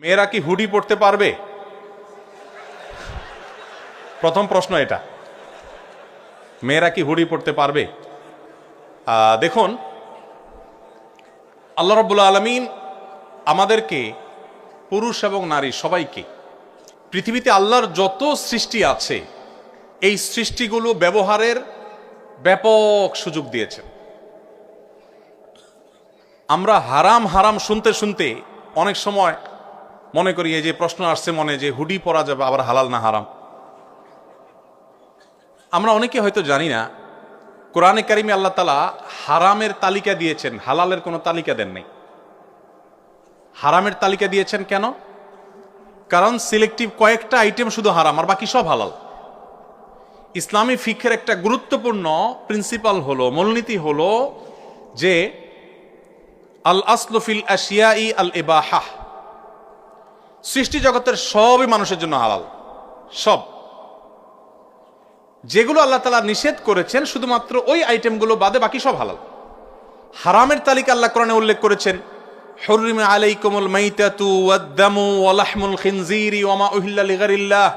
মেয়েরা কি হুডি পড়তে পারবে? প্রথম প্রশ্ন এটা, মেয়েরা কি হুডি পড়তে পারবে? দেখুন, আল্লাহ রাব্বুল আলামিন আমাদেরকে, পুরুষ এবং নারী সবাইকে, পৃথিবীতে আল্লাহর যত সৃষ্টি আছে এই সৃষ্টিগুলো ব্যবহারের ব্যাপক সুযোগ দিয়েছেন। আমরা হারাম হারাম শুনতে শুনতে অনেক সময় মনে করি, এই যে প্রশ্ন আসছে মনে, যে হুডি পরা যাবে, আবার হালাল না হারাম। আমরা অনেকে হয়তো জানি না, কোরআনে কারিমে আল্লাহ তাআলা হারামের তালিকা দিয়েছেন, হালালের কোনো তালিকা দেন নাই। হারামের তালিকা দিয়েছেন কেন? কারণ সিলেক্টিভ কয়েকটা আইটেম শুধু হারাম, আর বাকি সব হালাল। ইসলামী ফিকহের একটা গুরুত্বপূর্ণ প্রিন্সিপাল হলো, মূলনীতি হলো যে আল আসলু ফিল আশিয়াই আল ইবাহা। সৃষ্টি জগতের সবই মানুষের জন্য হালাল, সব। যেগুলো আল্লাহ তাআলা নিষেধ করেছেন শুধুমাত্র ওই আইটেমগুলো বাদে বাকি সব হালাল। হারামের তালিকা আল্লাহ কোরআনে উল্লেখ করেছেন, হুররিমা আলাইকুমুল মাইতাতু ওয়াদ-দামু ওয়া লাহমুল খিনজিরি ওয়া মা উহিল্লা লিগাইরিল্লাহ।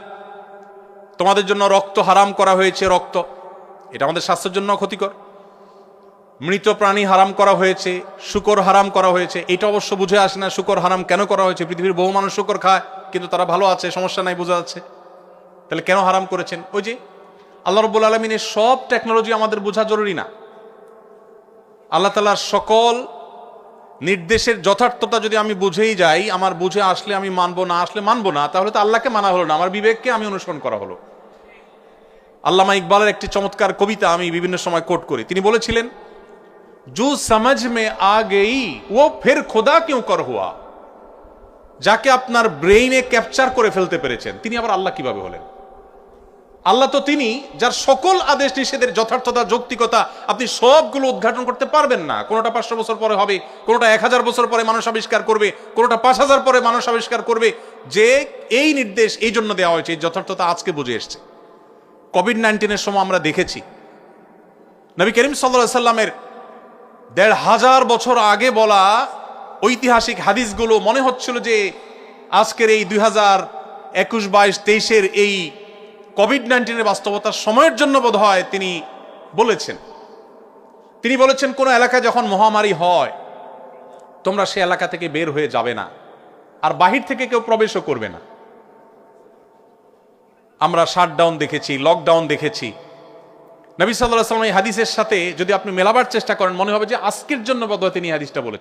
তোমাদের জন্য রক্ত হারাম করা হয়েছে। রক্ত এটা আমাদের স্বাস্থ্যের জন্য ক্ষতিকর। মৃত প্রাণী হারাম করা হয়েছে, শূকর হারাম করা হয়েছে। এটা অবশ্য বুঝে আসে না শূকর হারাম কেন করা হয়েছে। পৃথিবীর বহু মানুষ শূকর খায়, কিন্তু তারা ভালো আছে, সমস্যা নাই, বোঝা যাচ্ছে। তাহলে কেন হারাম করেছেন? ওই যে আল্লাহ রাব্বুল আলামিনের সব টেকনোলজি আমাদের বোঝা জরুরি না। আল্লাহ তাআলার সকল নির্দেশের যথার্থতা যদি আমি বুঝেই যাই, আমার বুঝে আসলে আমি মানবো, না আসলে মানবো না, তাহলে তো আল্লাহকে মানা হলো না, আমার বিবেককে আমি অনুসরণ করা হলো। আল্লামা ইকবালের একটি চমৎকার কবিতা আমি বিভিন্ন সময় কোট করি। তিনি বলেছিলেন, জো সমঝ মে আ গই ও ফির খোদা কিউ কর হুয়া। যাকে আপনার ব্রেইনে ক্যাপচার করে ফেলতে পেরেছেন, তিনি আবার আল্লাহ কিভাবে হলেন? আল্লাহ তো তিনি যার সকল আদেশ নিষেধের যথার্থতা, যৌক্তিকতা আপনি সবগুলো উদ্ঘাটন করতে পারবেন না। কোনোটা 500 বছর পরে হবে, কোনোটা 1000 বছর পরে মানুষ আবিষ্কার করবে, কোনোটা 5000 পরে মানুষ আবিষ্কার করবে। যে এই নির্দেশ এই জন্য দেওয়া হয়েছে, এই যথার্থতা আজকে বুঝে এসছে। কোভিড-19 সময় আমরা দেখেছি নবী করিম সাল্লাল্লাহু আলাইহি সাল্লামের 1500 বছর আগে বলা ঐতিহাসিক হাদিসগুলো মনে হচ্ছিল যে আজকের এই 2021, 22, 23 এই কোভিড-19 বাস্তবতার সময়ের জন্য বোধ হয় তিনি বলেছেন কোন এলাকায় যখন মহামারী হয়, তোমরা সে এলাকা থেকে বের হয়ে যাবে না, আর বাহির থেকে কেউ প্রবেশও করবে না। আমরা শাটডাউন দেখেছি, লকডাউন দেখেছি। নবী সাল্লাল্লাহু আলাইহি ওয়াসাল্লাম এই হাদিসের সাথে যদি আপনি মেলাবার চেষ্টা করেন, মনে হবে যে আজকের জন্য বোধহয় তিনি হাদিসটা বলেছেন।